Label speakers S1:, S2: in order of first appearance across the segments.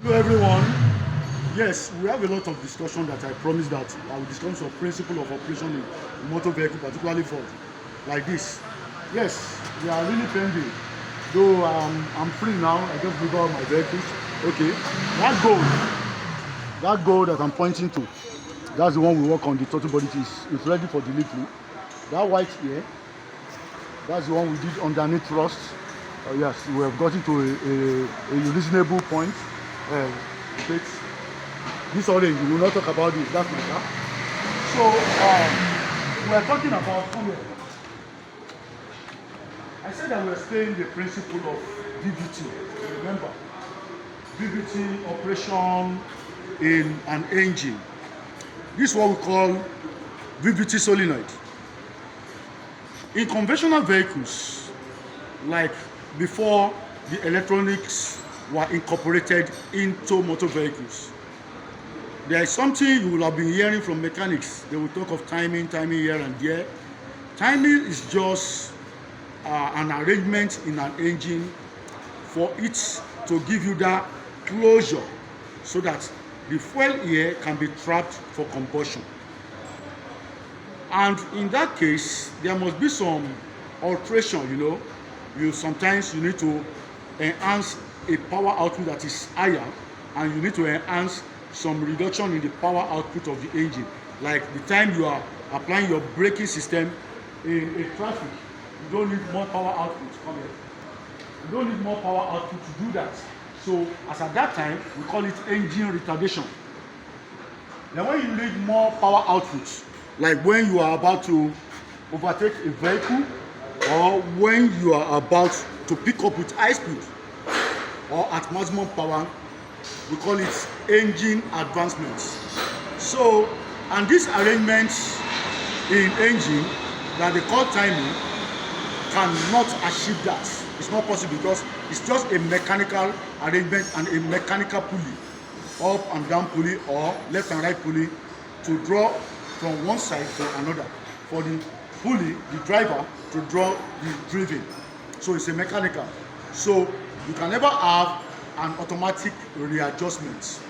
S1: Hello everyone. Yes, we have a lot of discussion that I promised that I will discuss some principle of operation in motor vehicle, particularly for like this. Yes, we are really pending. Though I'm free now, I just give out my vehicles. Okay, that goal that I'm pointing to, that's the one we work on. The total body is ready for delivery. That white here, that's the one we did underneath thrust. Yes, we have gotten to a reasonable point. But this orange, we will not talk about this. That's my car. So we are talking about. Come here. I said that we are explaining the principle of VVT. Remember, VVT operation in an engine. This is what we call VVT solenoid. In conventional vehicles, like before the electronics were incorporated into motor vehicles, there is something you will have been hearing from mechanics. They will talk of timing here and there. Timing is just an arrangement in an engine for it to give you that closure so that the fuel air can be trapped for combustion. And in that case, there must be some alteration. Sometimes you need to enhance a power output that is higher, and you need to enhance some reduction in the power output of the engine. Like the time you are applying your braking system in a traffic, you don't need more power output. Come here. You don't need more power output to do that. So as at that time, we call it engine retardation. Now when you need more power output, like when you are about to overtake a vehicle, or when you are about to pick up with high speed or at maximum power, we call it engine advancement. So, and this arrangement in engine that they call timing cannot achieve that. It's not possible because it's just a mechanical arrangement and a mechanical pulley, up and down pulley or left and right pulley, to draw from one side to another for the pulley, the driver, to draw the driven. So it's a mechanical. So you can never have an automatic readjustment.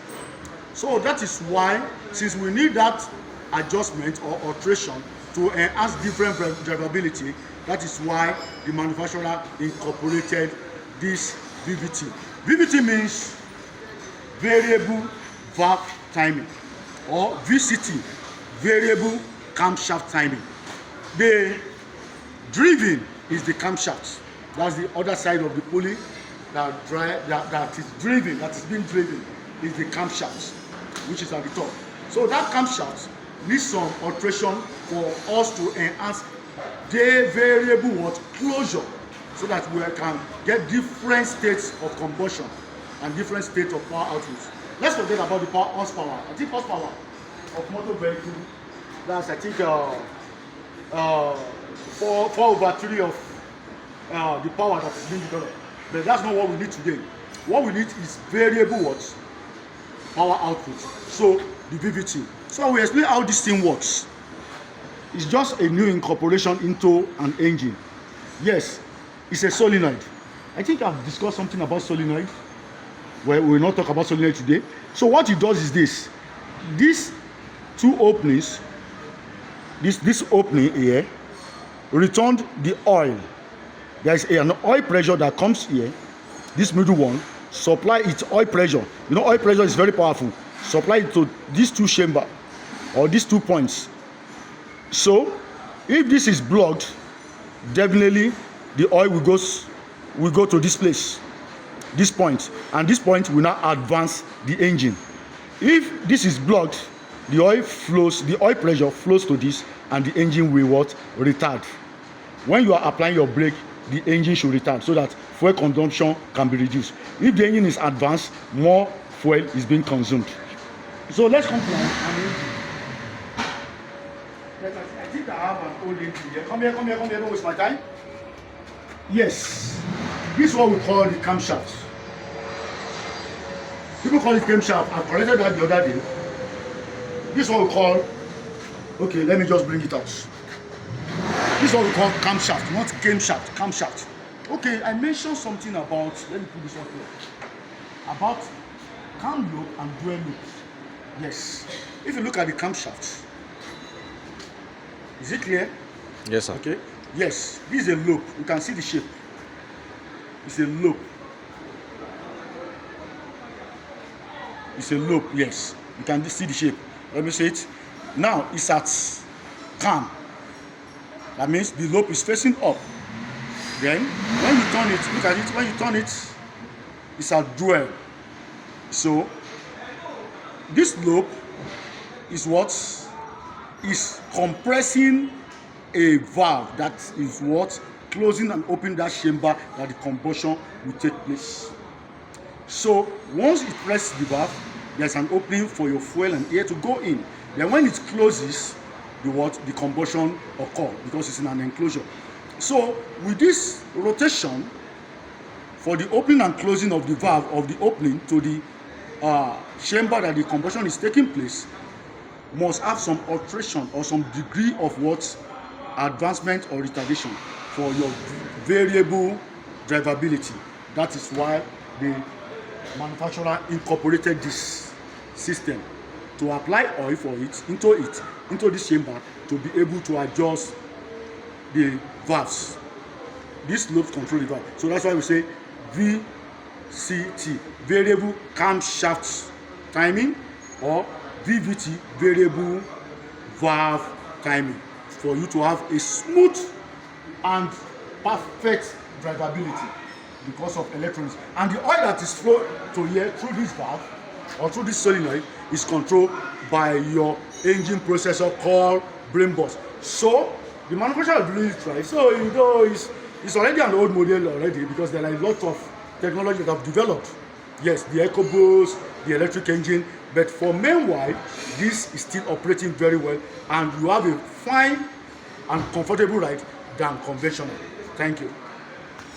S1: So that is why, since we need that adjustment or alteration to enhance different drivability, that is why the manufacturer incorporated this VVT. VVT means variable valve timing, or VCT, variable camshaft timing. The driven is the camshaft. That's the other side of the pulley that is driven, that is being driven, is the camshaft, which is at the top. So that camshaft needs some alteration for us to enhance the variable closure, so that we can get different states of combustion and different states of power output. Let's forget about the power horsepower. I think horsepower of motor vehicle, that's 4/3 of the power that is being developed. But that's not what we need today. What we need is variable power output. So the VVT. So we explain how this thing works. It's just a new incorporation into an engine. Yes, it's a solenoid. I think I've discussed something about solenoid. Well, we will not talk about solenoid today. So what it does is this. These two openings, this opening here, returned the oil. There is an oil pressure that comes here. This middle one supply its oil pressure. Oil pressure is very powerful. Supply it to these two chambers or these 2 points. So if this is blocked, definitely the oil will go to this place, this point, and this point will now advance the engine. If this is blocked, the oil pressure flows to this, and the engine will retard. When you are applying your brake, the engine should retard so that fuel consumption can be reduced. If the engine is advanced, more fuel is being consumed. So let's come to an engine. I think I have an old engine here. Come here, don't waste my time. Yes, this is what we call the camshaft. People call it camshaft. I corrected that the other day. This is what we call, okay, let me just bring it out. This is what we call camshaft, not camshaft, camshaft. Okay, I mentioned something about, let me put this up here, about cam loop and dual loop. Yes. If you look at the camshaft, is it clear?
S2: Yes, sir.
S1: Okay. Yes. This is a loop. You can see the shape. It's a loop. It's a loop. Yes. You can see the shape. Let me see it. Now it's at cam. That means the loop is facing up. Then when you turn it, look at it. When you turn it, it's at dual. So this loop is what is compressing a valve that is what closing and opening that chamber that the combustion will take place. So once it presses the valve, there's an opening for your fuel and air to go in. Then when it closes, the combustion occur because it's in an enclosure. So with this rotation for the opening and closing of the valve of the opening to the chamber that the combustion is taking place must have some alteration or some degree of what advancement or retardation for your variable drivability. That is why the manufacturer incorporated this system to apply oil for it into this chamber to be able to adjust the valves. This loops control the valve. So that's why we say VCT, variable camshaft timing, or VVT, variable valve timing, for you to have a smooth and perfect drivability because of electronics. And the oil that is flowed to here through this valve or through this solenoid is controlled by your engine processor called brain box. So the manufacturer is doing it right. So you know it's already an old model already, because there are a lot of technology that have developed. Yes, the EcoBoost, the electric engine, but for meanwhile, this is still operating very well, and you have a fine and comfortable ride than conventional. Thank you.